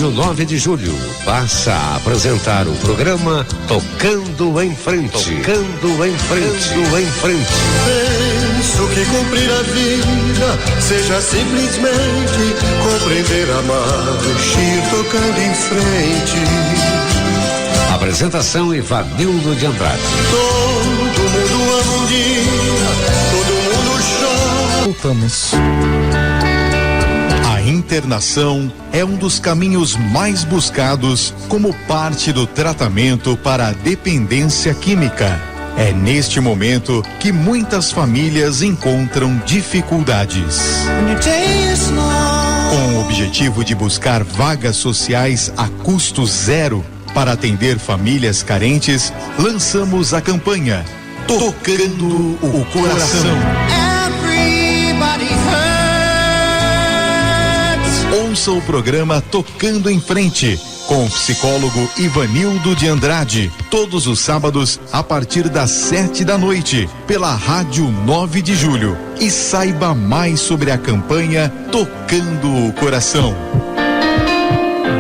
Rádio 9 de Julho passa a apresentar o programa Tocando em Frente. Tocando em Frente. Tocando em Frente. Penso que cumprir a vida seja simplesmente compreender a marcha, tocando em frente. Apresentação Ivanildo de Andrade. Todo mundo ama um dia, todo mundo chora. Voltamos. A internação é um dos caminhos mais buscados como parte do tratamento para a dependência química. É neste momento que muitas famílias encontram dificuldades. Com o objetivo de buscar vagas sociais a custo zero para atender famílias carentes, lançamos a campanha Tocando o Coração. Ouça o programa Tocando em Frente, com o psicólogo Ivanildo de Andrade, todos os sábados, a partir das 7h, pela Rádio 9 de Julho. E saiba mais sobre a campanha Tocando o Coração.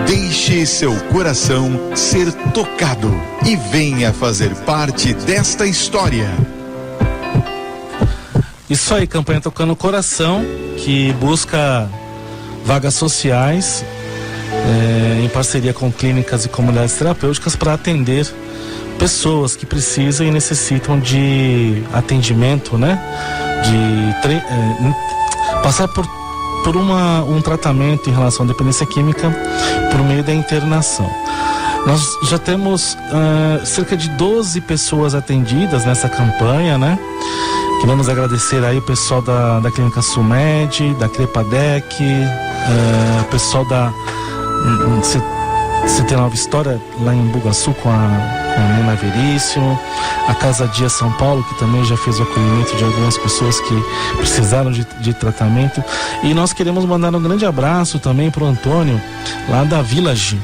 Deixe seu coração ser tocado e venha fazer parte desta história. Isso aí, campanha Tocando o Coração, que busca vagas sociais em parceria com clínicas e comunidades terapêuticas para atender pessoas que precisam e necessitam de atendimento, né? De passar por um tratamento em relação à dependência química por meio da internação. Nós já temos cerca de 12 pessoas atendidas nessa campanha, né? Queremos agradecer aí o pessoal da Clínica Sumed, da Crepadec, o pessoal da C9 História lá em Bugaçu com a Nina Veríssimo, a Casa Dia São Paulo, que também já fez o acolhimento de algumas pessoas que precisaram de tratamento. E nós queremos mandar um grande abraço também para o Antônio, lá da Village,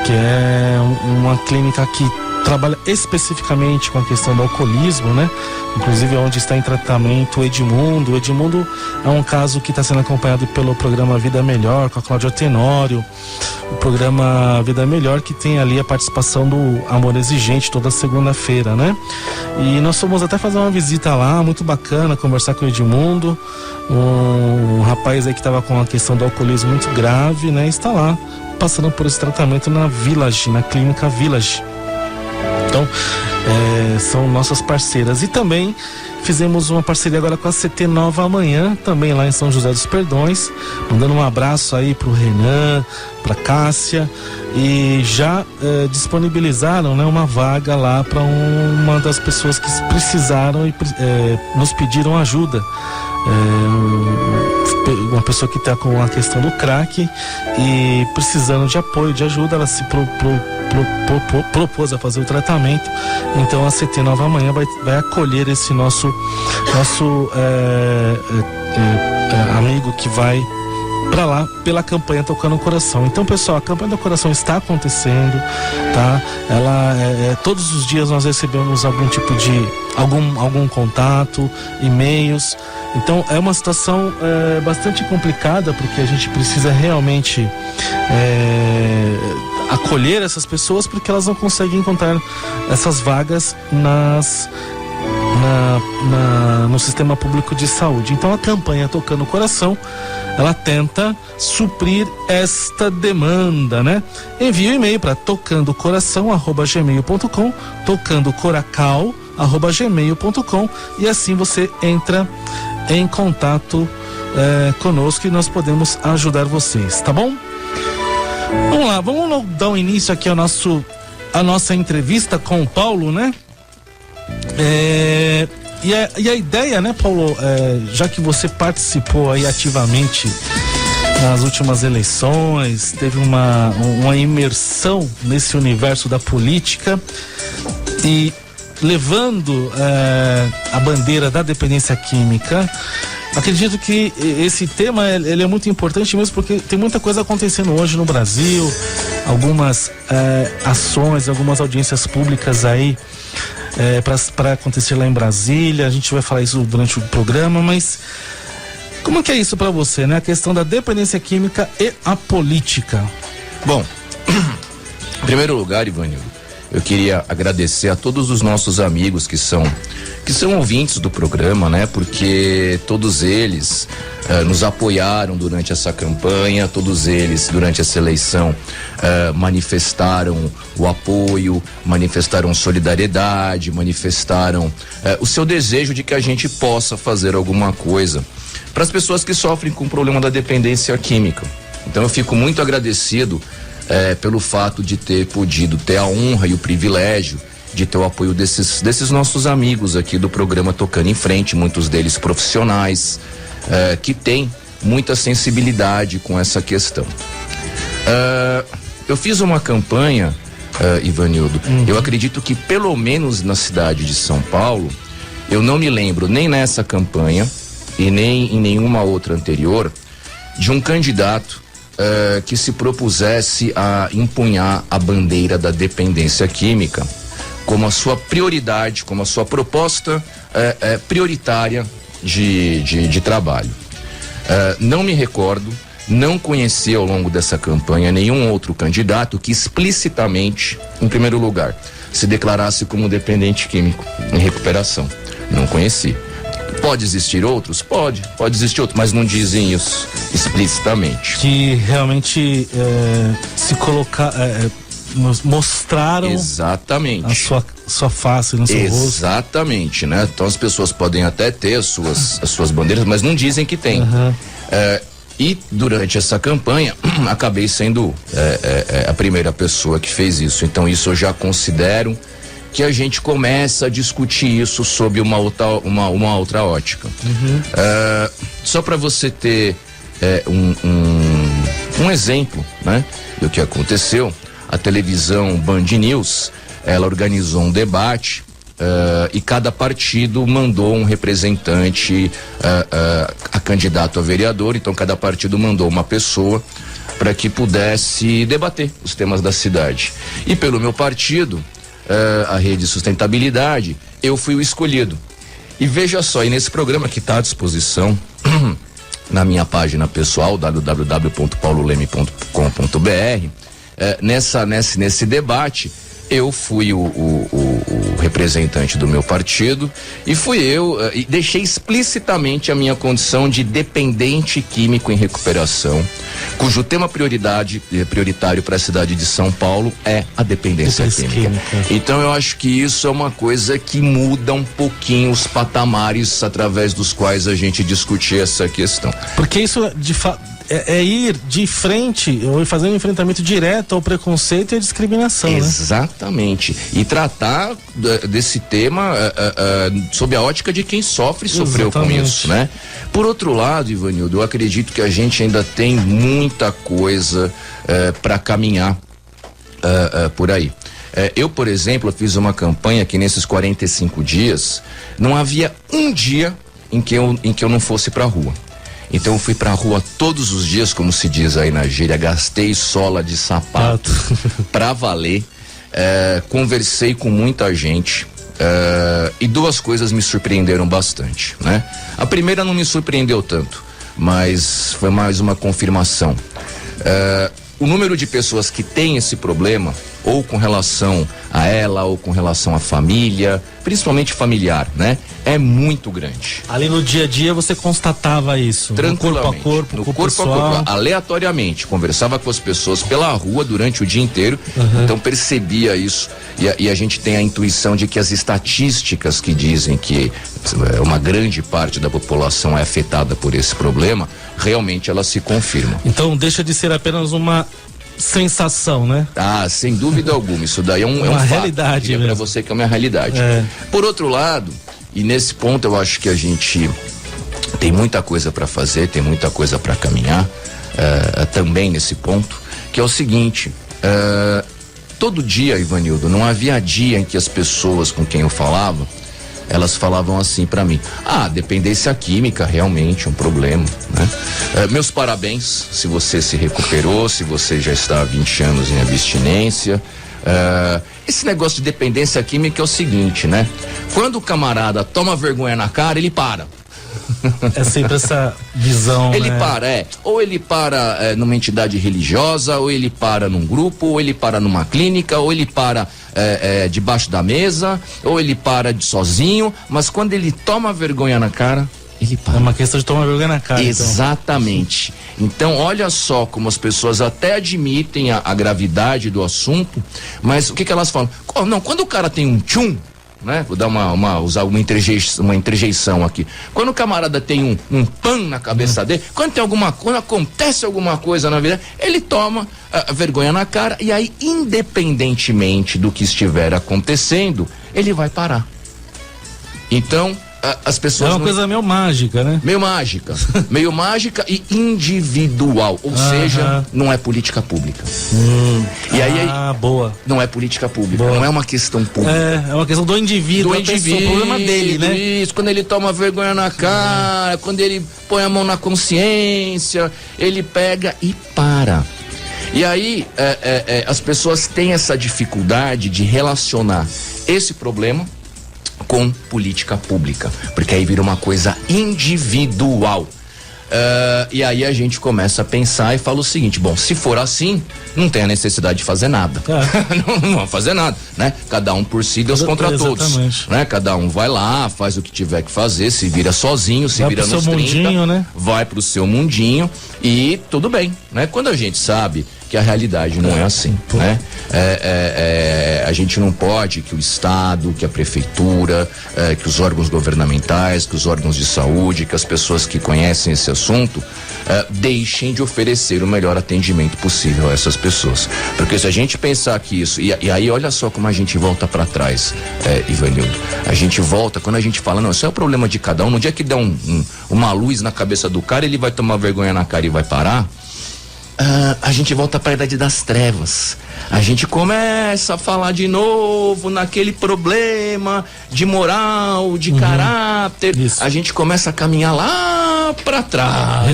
que é uma clínica que trabalha especificamente com a questão do alcoolismo, né? Inclusive onde está em tratamento o Edmundo. O Edmundo é um caso que está sendo acompanhado pelo programa Vida Melhor, com a Cláudia Tenório. O programa Vida Melhor, que tem ali a participação do Amor Exigente toda segunda-feira, né? E nós fomos até fazer uma visita lá, muito bacana, conversar com o Edmundo, um rapaz aí que estava com a questão do alcoolismo muito grave, né? Está lá passando por esse tratamento na Village, na Clínica Village. Então, são nossas parceiras. E também fizemos uma parceria agora com a CT Nova Amanhã, também lá em São José dos Perdões, mandando um abraço aí pro Renan, pra Cássia, e já disponibilizaram, né, uma vaga lá para uma das pessoas que precisaram e nos pediram ajuda. Uma pessoa que está com a questão do crack e precisando de apoio, de ajuda, ela se propôs a fazer o tratamento. Então a CT Nova Amanhã vai acolher esse nosso amigo que vai para lá pela campanha Tocando o Coração. Então, pessoal, a campanha do coração está acontecendo, tá? Ela todos os dias nós recebemos algum tipo de algum contato, e-mails. Então é uma situação bastante complicada, porque a gente precisa realmente acolher essas pessoas, porque elas não conseguem encontrar essas vagas no sistema público de saúde. Então a campanha Tocando o Coração, ela tenta suprir esta demanda, né? Envie um e-mail para tocandocoração@gmail.com, tocandocoracal@gmail.com, e assim você entra em contato conosco e nós podemos ajudar vocês, tá bom? Vamos lá, vamos dar um início aqui a nossa entrevista com o Paulo, né? E a ideia, né, Paulo, já que você participou aí ativamente nas últimas eleições, teve uma imersão nesse universo da política e levando a bandeira da dependência química, acredito que esse tema ele é muito importante mesmo, porque tem muita coisa acontecendo hoje no Brasil, algumas ações, algumas audiências públicas aí para acontecer lá em Brasília. A gente vai falar isso durante o programa, mas como que é isso para você, né? A questão da dependência química e a política. Bom, Em primeiro lugar, Ivanildo, eu queria agradecer a todos os nossos amigos que são ouvintes do programa, né? Porque todos eles nos apoiaram durante essa campanha, todos eles durante essa eleição manifestaram o apoio, manifestaram solidariedade, manifestaram o seu desejo de que a gente possa fazer alguma coisa para as pessoas que sofrem com o problema da dependência química. Então eu fico muito agradecido pelo fato de ter podido ter a honra e o privilégio de ter o apoio desses nossos amigos aqui do programa Tocando em Frente, muitos deles profissionais, que têm muita sensibilidade com essa questão. Eu fiz uma campanha, Ivanildo, eu acredito que pelo menos na cidade de São Paulo, eu não me lembro nem nessa campanha e nem em nenhuma outra anterior, de um candidato que se propusesse a empunhar a bandeira da dependência química como a sua prioridade, como a sua proposta prioritária de trabalho. Não me recordo, não conheci ao longo dessa campanha nenhum outro candidato que explicitamente, em primeiro lugar, se declarasse como dependente químico em recuperação. Não conheci. Pode existir outros? Pode existir outros, mas não dizem isso explicitamente. Que realmente se colocar, mostraram exatamente a sua face no seu rosto. Exatamente, né? Então as pessoas podem até ter as suas bandeiras, mas não dizem que tem. E durante essa campanha acabei sendo a primeira pessoa que fez isso. Então isso eu já considero que a gente começa a discutir isso sob uma outra ótica. Só para você ter um exemplo, né, do que aconteceu, a televisão Band News, ela organizou um debate e cada partido mandou um representante a candidato a vereador. Então cada partido mandou uma pessoa para que pudesse debater os temas da cidade. E pelo meu partido, a Rede Sustentabilidade, eu fui o escolhido. E veja só, e nesse programa que está à disposição na minha página pessoal, www.pauloleme.com.br, nesse debate, eu fui o representante do meu partido e e deixei explicitamente a minha condição de dependente químico em recuperação, cujo tema prioritário para a cidade de São Paulo é a dependência química. Então eu acho que isso é uma coisa que muda um pouquinho os patamares através dos quais a gente discutir essa questão. Porque isso de fato é ir de frente ou fazer um enfrentamento direto ao preconceito e à discriminação. Exatamente. Né? E tratar desse tema sob a ótica de quem sofreu com isso, né? Por outro lado, Ivanildo, eu acredito que a gente ainda tem muita coisa para caminhar por aí. Eu, por exemplo, fiz uma campanha que nesses 45 dias não havia um dia em que eu não fosse pra rua. Então eu fui pra rua todos os dias, como se diz aí na gíria, gastei sola de sapato pra valer, conversei com muita gente, e duas coisas me surpreenderam bastante, né? A primeira não me surpreendeu tanto, mas foi mais uma confirmação. O número de pessoas que têm esse problema, ou com relação a ela, ou com relação à família, principalmente familiar, né? É muito grande. Ali no dia a dia você constatava isso? Tranquilamente. No corpo a corpo, aleatoriamente. Conversava com as pessoas pela rua durante o dia inteiro, então percebia isso. E a gente tem a intuição de que as estatísticas que dizem que uma grande parte da população é afetada por esse problema, realmente elas se confirmam. Então deixa de ser apenas uma sensação, né? Sem dúvida alguma. Isso daí é uma realidade. Para você que é uma realidade. Por outro lado, e nesse ponto eu acho que a gente tem muita coisa para fazer, tem muita coisa para caminhar, também nesse ponto, que é o seguinte: todo dia, Ivanildo, não havia dia em que as pessoas com quem eu falava, elas falavam assim pra mim: dependência química realmente é um problema, né? Meus parabéns se você se recuperou, se você já está há 20 anos em abstinência. Esse negócio de dependência química é o seguinte, né? Quando o camarada toma vergonha na cara, ele para. É sempre essa visão. Ele né? para, ou ele para numa entidade religiosa, ou ele para num grupo, ou ele para numa clínica, ou ele para debaixo da mesa, ou ele para sozinho, mas quando ele toma vergonha na cara, ele para. É uma questão de tomar vergonha na cara. Exatamente. Então, olha só como as pessoas até admitem a gravidade do assunto, mas o que elas falam? Não, quando o cara tem um tchum, né? Vou dar usar uma interjeição aqui. Quando o camarada tem um pan na cabeça dele, quando acontece alguma coisa na vida, ele toma vergonha na cara e aí, independentemente do que estiver acontecendo, ele vai parar. Então, as pessoas. É uma coisa meio mágica, né? Meio mágica e individual, ou seja, não é política pública. E aí, boa. Não é política pública, boa. Não é uma questão pública. É uma questão do indivíduo, pessoa, o problema dele, né? Isso, quando ele toma vergonha na cara, quando ele põe a mão na consciência, ele pega e para. E aí, as pessoas têm essa dificuldade de relacionar esse problema com política pública, porque aí vira uma coisa individual. E aí a gente começa a pensar e fala o seguinte: bom, se for assim, não tem a necessidade de fazer nada. Não vamos fazer nada, né? Cada um por si, Deus contra todos, né? Cada um vai lá, faz o que tiver que fazer, se vira sozinho, se vira nos 30, mundinho, né? Vai pro seu mundinho e tudo bem, né? Quando a gente sabe que a realidade não é assim, né? A gente não pode que o Estado, que a prefeitura, que os órgãos governamentais, que os órgãos de saúde, que as pessoas que conhecem esse assunto deixem de oferecer o melhor atendimento possível a essas pessoas. Porque se a gente pensar que isso, e aí olha só como a gente volta para trás, Ivanildo, a gente volta, quando a gente fala, não, isso é o problema de cada um, no dia que der uma luz na cabeça do cara, ele vai tomar vergonha na cara e vai parar. A gente volta para a idade das trevas. A gente começa a falar de novo naquele problema de moral, de caráter. Isso. A gente começa a caminhar lá para trás.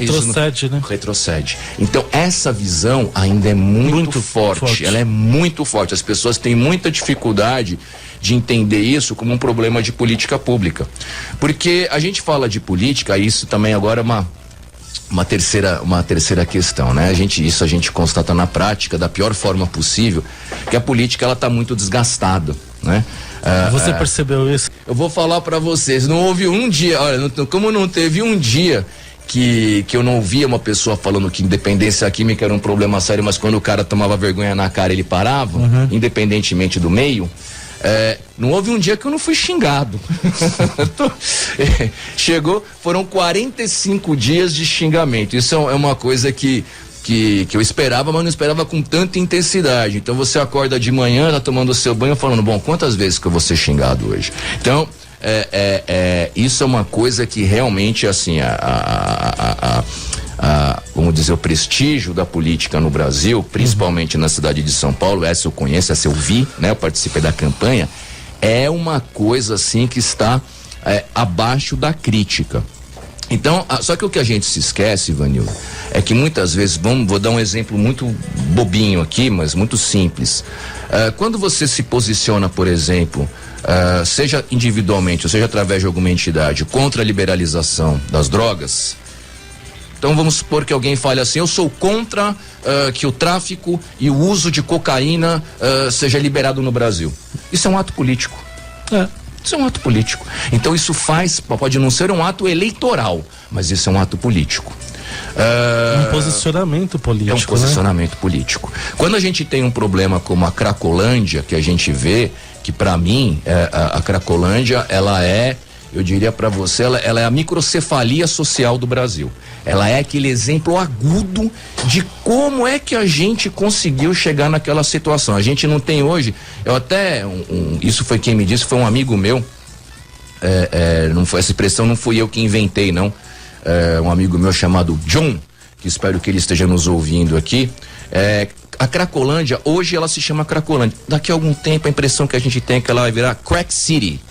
Retrocede. Então essa visão ainda é muito forte. Ela é muito forte. As pessoas têm muita dificuldade de entender isso como um problema de política pública. Porque a gente fala de política, isso também agora é uma terceira questão, né? Isso a gente constata na prática da pior forma possível, que a política ela tá muito desgastada, né? Você percebeu isso? Eu vou falar para vocês, não houve um dia, olha, como não teve um dia que eu não ouvia uma pessoa falando que independência química era um problema sério, mas quando o cara tomava vergonha na cara ele parava, independentemente do meio. Não houve um dia que eu não fui xingado. Foram 45 dias de xingamento. Isso é uma coisa que eu esperava, mas não esperava com tanta intensidade. Então você acorda de manhã, tá tomando o seu banho, falando, bom, quantas vezes que eu vou ser xingado hoje? Então, isso é uma coisa que realmente, assim, vamos dizer, o prestígio da política no Brasil, principalmente na cidade de São Paulo, essa eu conheço, essa eu vi, né? Eu participei da campanha, é uma coisa assim que está abaixo da crítica. Então, só que o que a gente se esquece, Ivanildo, é que muitas vezes, vou dar um exemplo muito bobinho aqui, mas muito simples. Quando você se posiciona, por exemplo, seja individualmente, ou seja através de alguma entidade, contra a liberalização das drogas, então vamos supor que alguém fale assim, eu sou contra que o tráfico e o uso de cocaína seja liberado no Brasil. Isso é um ato político. Isso é um ato político. Então isso pode não ser um ato eleitoral, mas isso é um ato político. Um posicionamento político. É um posicionamento político. Quando a gente tem um problema como a Cracolândia, que a gente vê, que para mim, a Cracolândia, ela é, eu diria para você, ela é a microcefalia social do Brasil. Ela é aquele exemplo agudo de como é que a gente conseguiu chegar naquela situação. A gente não tem hoje, isso foi quem me disse, foi um amigo meu, não foi essa expressão, não fui eu que inventei, não. Um amigo meu chamado John, que espero que ele esteja nos ouvindo aqui. A Cracolândia, hoje ela se chama Cracolândia. Daqui a algum tempo a impressão que a gente tem é que ela vai virar Crack City,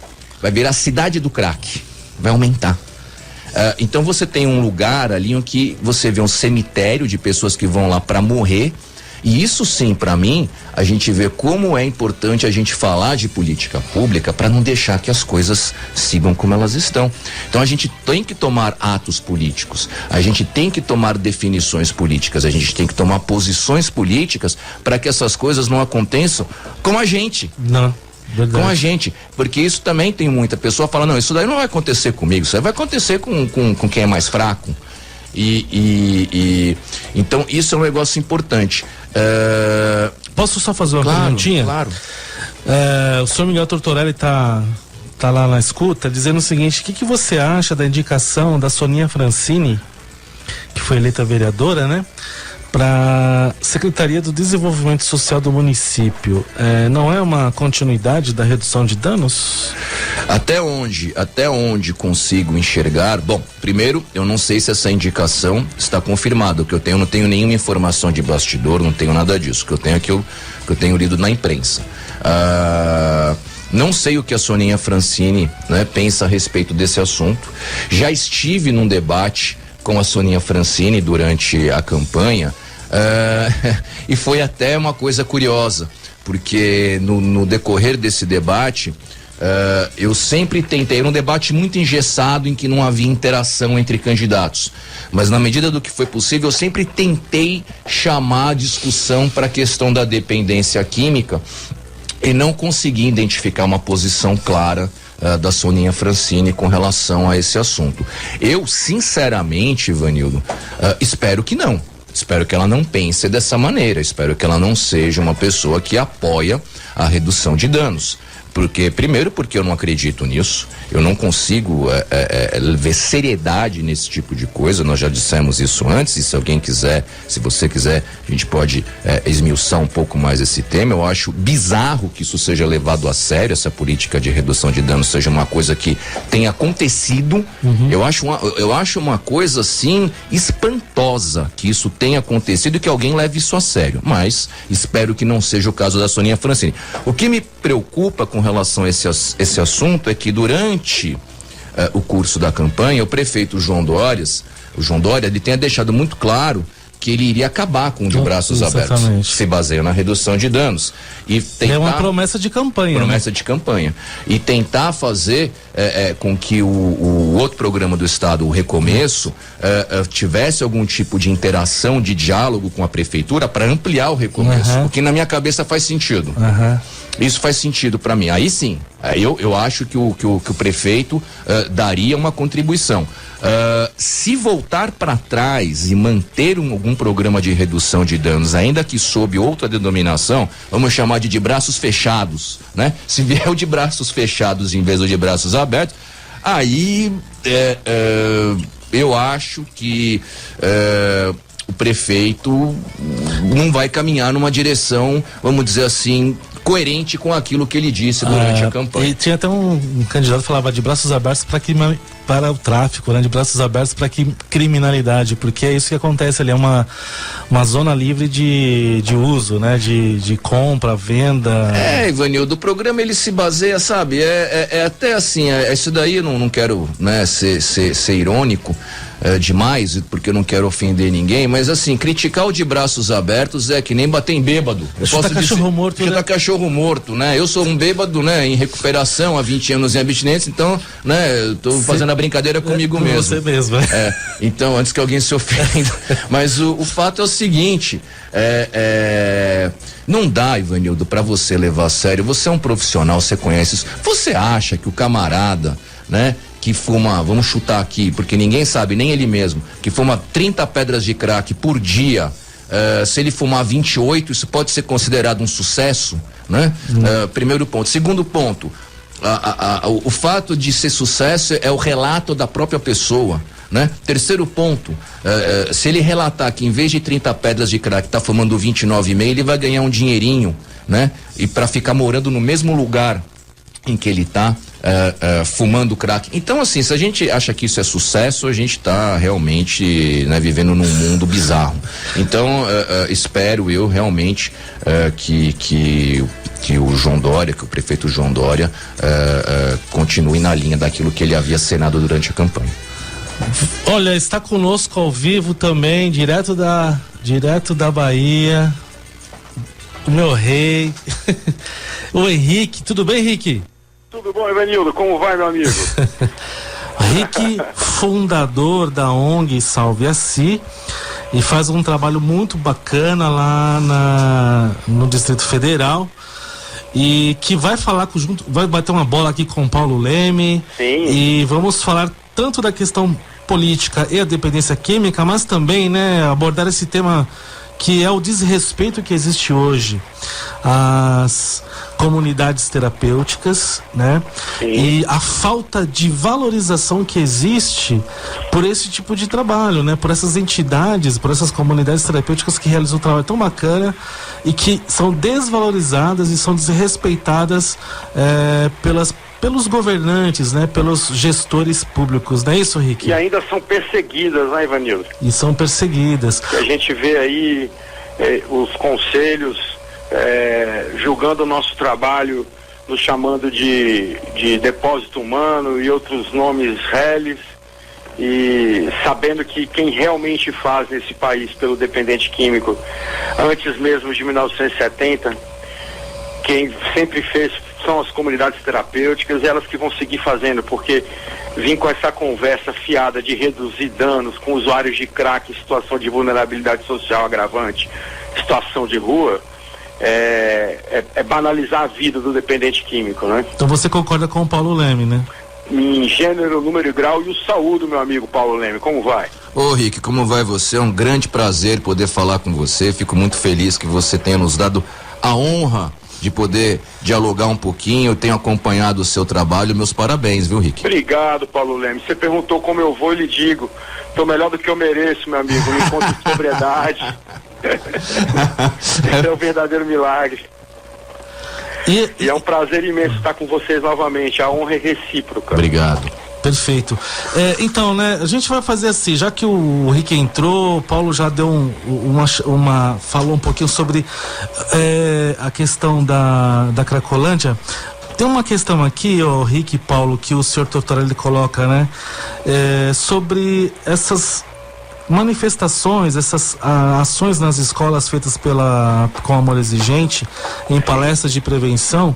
vai virar a cidade do crack, vai aumentar. Então você tem um lugar ali em que você vê um cemitério de pessoas que vão lá para morrer, E isso sim, para mim, a gente vê como é importante a gente falar de política pública para não deixar que as coisas sigam como elas estão. Então a gente tem que tomar atos políticos, a gente tem que tomar definições políticas, a gente tem que tomar posições políticas para que essas coisas não aconteçam com a gente. Não. Verdade. Com a gente, porque isso também tem muita pessoa fala, não, isso daí não vai acontecer comigo, isso aí vai acontecer com quem é mais fraco. Então isso é um negócio importante. Posso só fazer uma perguntinha? Claro. O senhor Miguel Tortorelli tá lá na escuta, dizendo o seguinte: o que você acha da indicação da Soninha Francini, que foi eleita vereadora, né, para Secretaria do Desenvolvimento Social do município? Não é uma continuidade da redução de danos? Até onde consigo enxergar, bom, primeiro, eu não sei se essa indicação está confirmada. O que eu tenho, não tenho nenhuma informação de bastidor, não tenho nada disso. O que eu tenho é que eu tenho lido na imprensa. Não sei o que a Soninha Francini, né, pensa a respeito desse assunto. Já estive num debate com a Soninha Francini durante a campanha, e foi até uma coisa curiosa, porque no decorrer desse debate, eu sempre tentei, era um debate muito engessado em que não havia interação entre candidatos, mas na medida do que foi possível eu sempre tentei chamar a discussão para a questão da dependência química e não consegui identificar uma posição clara da Soninha Francini com relação a esse assunto. Eu, sinceramente, Ivanildo, espero que não. Espero que ela não pense dessa maneira. Espero que ela não seja uma pessoa que apoia a redução de danos. Primeiro porque eu não acredito nisso, eu não consigo ver seriedade nesse tipo de coisa. Nós já dissemos isso antes, e se alguém quiser, se você quiser, a gente pode esmiuçar um pouco mais esse tema. Eu acho bizarro que isso seja levado a sério, essa política de redução de danos seja uma coisa que tenha acontecido. Eu acho uma coisa assim espantosa que isso tenha acontecido e que alguém leve isso a sério, mas espero que não seja o caso da Soninha Francini. O que me preocupa com relação a esse assunto é que durante o curso da campanha, o prefeito João Dória, ele tenha deixado muito claro que ele iria acabar com o de braços abertos, se baseia na redução de danos. E tentar, é uma promessa de campanha. De campanha. E tentar fazer com que o outro programa do Estado, o Recomeço, tivesse algum tipo de interação, de diálogo com a prefeitura para ampliar o Recomeço. O que na minha cabeça faz sentido. Isso faz sentido para mim. Aí sim, eu acho que o prefeito daria uma contribuição. Se voltar para trás e manter algum programa de redução de danos, ainda que sob outra denominação, vamos chamar de braços fechados, né? Se vier o de braços fechados em vez do de braços abertos, aí eu acho que o prefeito não vai caminhar numa direção, vamos dizer assim, coerente com aquilo que ele disse durante a campanha. E tinha até um candidato que falava de braços abertos para o tráfico, né? De braços abertos para criminalidade, porque é isso que acontece ali, é uma zona livre de uso, né? De compra, venda. Ivanildo, o programa ele se baseia, sabe, até assim, isso daí eu não quero, né, ser irônico demais, porque eu não quero ofender ninguém, mas assim, criticar o de braços abertos é que nem bater em bêbado. Chutar cachorro morto, chutar cachorro morto, né? Eu sou um bêbado, né, em recuperação há 20 anos em abstinência, então, né, eu tô fazendo a brincadeira comigo mesmo. Você mesmo, então, antes que alguém se ofenda. Mas o fato é o seguinte, não dá, Ivanildo, pra você levar a sério. Você é um profissional, você conhece isso. Você acha que o camarada, né, que fuma, vamos chutar aqui, porque ninguém sabe, nem ele mesmo, que fuma 30 pedras de crack por dia, se ele fumar 28, isso pode ser considerado um sucesso, né? Primeiro ponto. Segundo ponto, o fato de ser sucesso é o relato da própria pessoa, né? Terceiro ponto, se ele relatar que em vez de 30 pedras de crack tá fumando 29,5, ele vai ganhar um dinheirinho, né? E para ficar morando no mesmo lugar em que ele tá fumando crack. Então, assim, se a gente acha que isso é sucesso, a gente tá realmente, né, vivendo num mundo bizarro. Então, espero eu realmente que o João Dória, que o prefeito João Dória continue na linha daquilo que ele havia acenado durante a campanha. Olha, está conosco ao vivo também, direto da Bahia, o meu rei, o Henrique. Tudo bem, Henrique? Tudo bom, Evanildo? Como vai, meu amigo? Henrique, fundador da ONG Salve a Si, e faz um trabalho muito bacana lá no Distrito Federal, e que vai falar vai bater uma bola aqui com o Paulo Leme. Sim. E vamos falar tanto da questão política e a dependência química, mas também, né, abordar esse tema que é o desrespeito que existe hoje às comunidades terapêuticas, né? Sim. E a falta de valorização que existe por esse tipo de trabalho, né? Por essas entidades, por essas comunidades terapêuticas que realizam um trabalho tão bacana e que são desvalorizadas e são desrespeitadas pelos governantes, né? Pelos gestores públicos, não é isso, Rick? E ainda são perseguidas, né, Ivanildo? E são perseguidas. A gente vê aí os conselhos julgando o nosso trabalho, nos chamando de depósito humano e outros nomes reles, e sabendo que quem realmente faz nesse país pelo dependente químico, antes mesmo de 1970, quem sempre fez são as comunidades terapêuticas, elas que vão seguir fazendo, porque vir com essa conversa fiada de reduzir danos com usuários de crack em situação de vulnerabilidade social agravante, situação de rua, é banalizar a vida do dependente químico, né? Então você concorda com o Paulo Leme, né? Em gênero, número e grau, e o saúdo, meu amigo Paulo Leme, como vai? Ô Rick, como vai você? É um grande prazer poder falar com você, fico muito feliz que você tenha nos dado a honra de poder dialogar um pouquinho. Eu tenho acompanhado o seu trabalho, meus parabéns, viu, Rick? Obrigado, Paulo Leme. Você perguntou como eu vou, eu lhe digo, tô melhor do que eu mereço, meu amigo, me encontro de sobriedade. Esse é um verdadeiro milagre. E é um prazer imenso estar com vocês novamente, a honra é recíproca. Obrigado. Perfeito. Então, né, a gente vai fazer assim, já que o Rick entrou, o Paulo já deu falou um pouquinho sobre a questão da Cracolândia. Tem uma questão aqui, Rick e Paulo, que o senhor Tortorelli coloca, né, sobre essas manifestações, essas ações nas escolas feitas com Amor Exigente, em palestras de prevenção,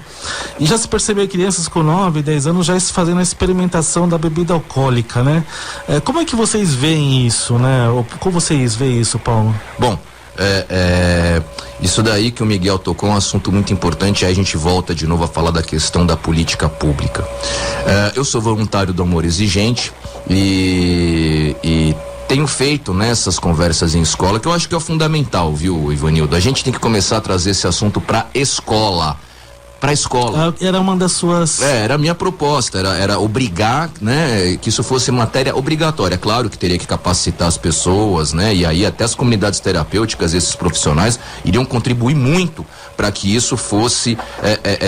e já se percebeu crianças com 9, 10 anos já fazendo a experimentação da bebida alcoólica, né? Como é que vocês veem isso, né? Como vocês veem isso, Paulo? Bom, isso daí que o Miguel tocou é um assunto muito importante, aí a gente volta de novo a falar da questão da política pública. Eu sou voluntário do Amor Exigente e tenho feito nessas conversas em escola, que eu acho que é fundamental, viu, Ivanildo? A gente tem que começar a trazer esse assunto pra escola. Era uma das suas... Era a minha proposta, era obrigar, né, que isso fosse matéria obrigatória. Claro que teria que capacitar as pessoas, né, e aí até as comunidades terapêuticas, esses profissionais, iriam contribuir muito para que isso fosse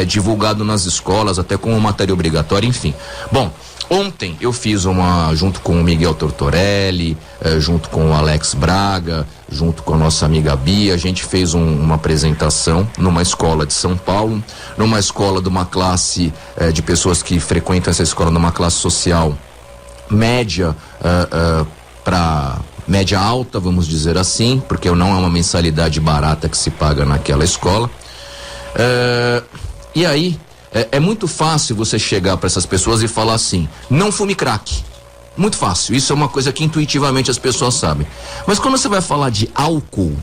divulgado nas escolas, até como matéria obrigatória, enfim. Bom, ontem eu fiz junto com o Miguel Tortorelli, junto com o Alex Braga, junto com a nossa amiga Bia, a gente fez uma apresentação numa escola de São Paulo, numa escola de uma classe de pessoas que frequentam essa escola numa classe social média para média alta, vamos dizer assim, porque não é uma mensalidade barata que se paga naquela escola. E aí é muito fácil você chegar para essas pessoas e falar assim: não fume crack. Muito fácil, isso é uma coisa que intuitivamente as pessoas sabem. Mas quando você vai falar de álcool,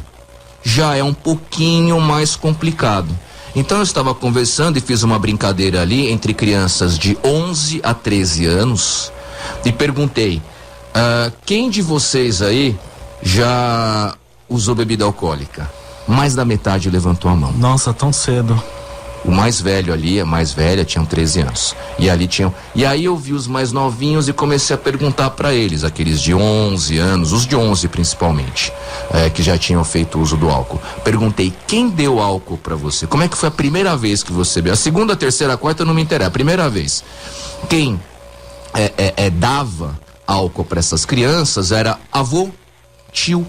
já é um pouquinho mais complicado. Então eu estava conversando e fiz uma brincadeira ali entre crianças de 11 a 13 anos e perguntei: quem de vocês aí já usou bebida alcoólica? Mais da metade levantou a mão. Nossa, tão cedo. O mais velho ali, a mais velha, tinham 13 anos. E aí eu vi os mais novinhos e comecei a perguntar para eles, aqueles de 11 anos, os de 11 principalmente, que já tinham feito uso do álcool. Perguntei: quem deu álcool para você? Como é que foi a primeira vez que você bebeu? A segunda, a terceira, a quarta não me interessa. A primeira vez. Quem dava álcool para essas crianças era avô, tio,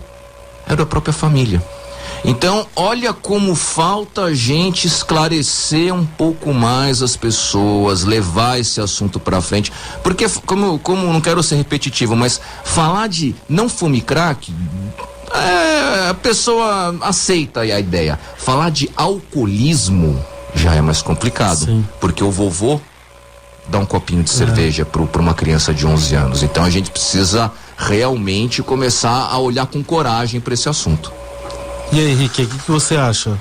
era a própria família. Então, olha como falta a gente esclarecer um pouco mais as pessoas, levar esse assunto pra frente, porque como não quero ser repetitivo, mas falar de não fume crack, a pessoa aceita a ideia. Falar de alcoolismo já é mais complicado. Sim. Porque o vovô dá um copinho de cerveja para uma criança de 11 anos. Então a gente precisa realmente começar a olhar com coragem para esse assunto. E aí, Henrique, o que você acha?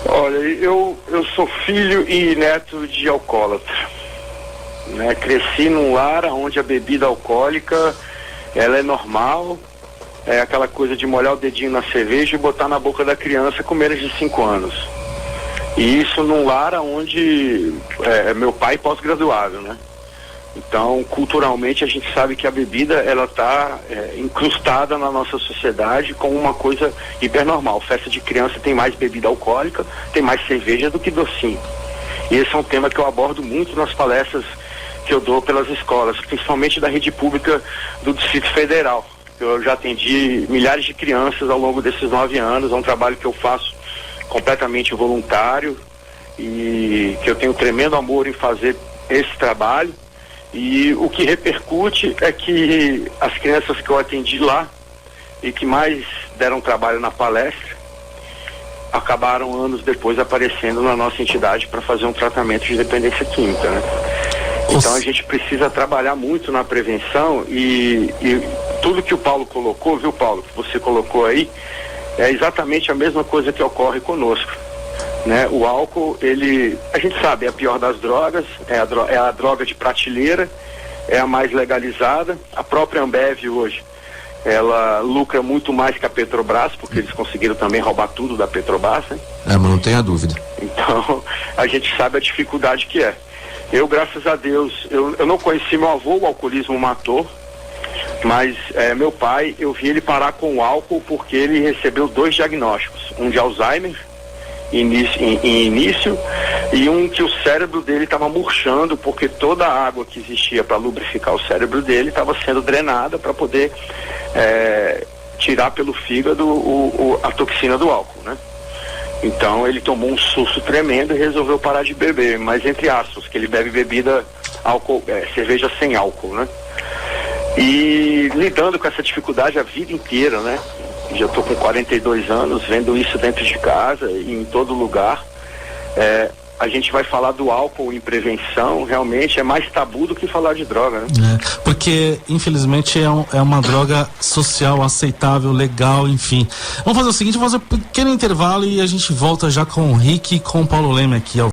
Olha, eu sou filho e neto de alcoólatra, né? Cresci num lar onde a bebida alcoólica, ela é normal, é aquela coisa de molhar o dedinho na cerveja e botar na boca da criança com menos de 5 anos. E isso num lar onde meu pai pós-graduado, né? Então, culturalmente, a gente sabe que a bebida, ela está incrustada na nossa sociedade como uma coisa hipernormal. Festa de criança tem mais bebida alcoólica, tem mais cerveja do que docinho. E esse é um tema que eu abordo muito nas palestras que eu dou pelas escolas, principalmente da rede pública do Distrito Federal. Eu já atendi milhares de crianças ao longo desses 9 anos, é um trabalho que eu faço completamente voluntário e que eu tenho tremendo amor em fazer esse trabalho. E o que repercute é que as crianças que eu atendi lá e que mais deram trabalho na palestra acabaram anos depois aparecendo na nossa entidade para fazer um tratamento de dependência química, né? Então a gente precisa trabalhar muito na prevenção e tudo que o Paulo colocou, viu, Paulo, que você colocou aí, é exatamente a mesma coisa que ocorre conosco, né? O álcool, a gente sabe, é a pior das drogas, é a droga de prateleira, é a mais legalizada. A própria Ambev hoje, ela lucra muito mais que a Petrobras, porque eles conseguiram também roubar tudo da Petrobras, né? Mas não tenha dúvida. Então, a gente sabe a dificuldade que é. Eu, graças a Deus, eu não conheci meu avô, o alcoolismo matou, mas meu pai, eu vi ele parar com o álcool porque ele recebeu 2 diagnósticos, um de Alzheimer em início e um que o cérebro dele estava murchando porque toda a água que existia para lubrificar o cérebro dele estava sendo drenada para poder tirar pelo fígado a toxina do álcool, né? Então ele tomou um susto tremendo e resolveu parar de beber, mas entre aspas, que ele bebe cerveja sem álcool, né? E lidando com essa dificuldade a vida inteira, né? Já estou com 42 anos, vendo isso dentro de casa e em todo lugar. A gente vai falar do álcool em prevenção, realmente é mais tabu do que falar de droga, né? Porque, infelizmente, é uma droga social, aceitável, legal, enfim. Vamos fazer o seguinte, vamos fazer um pequeno intervalo e a gente volta já com o Rick e com o Paulo Leme aqui, ó.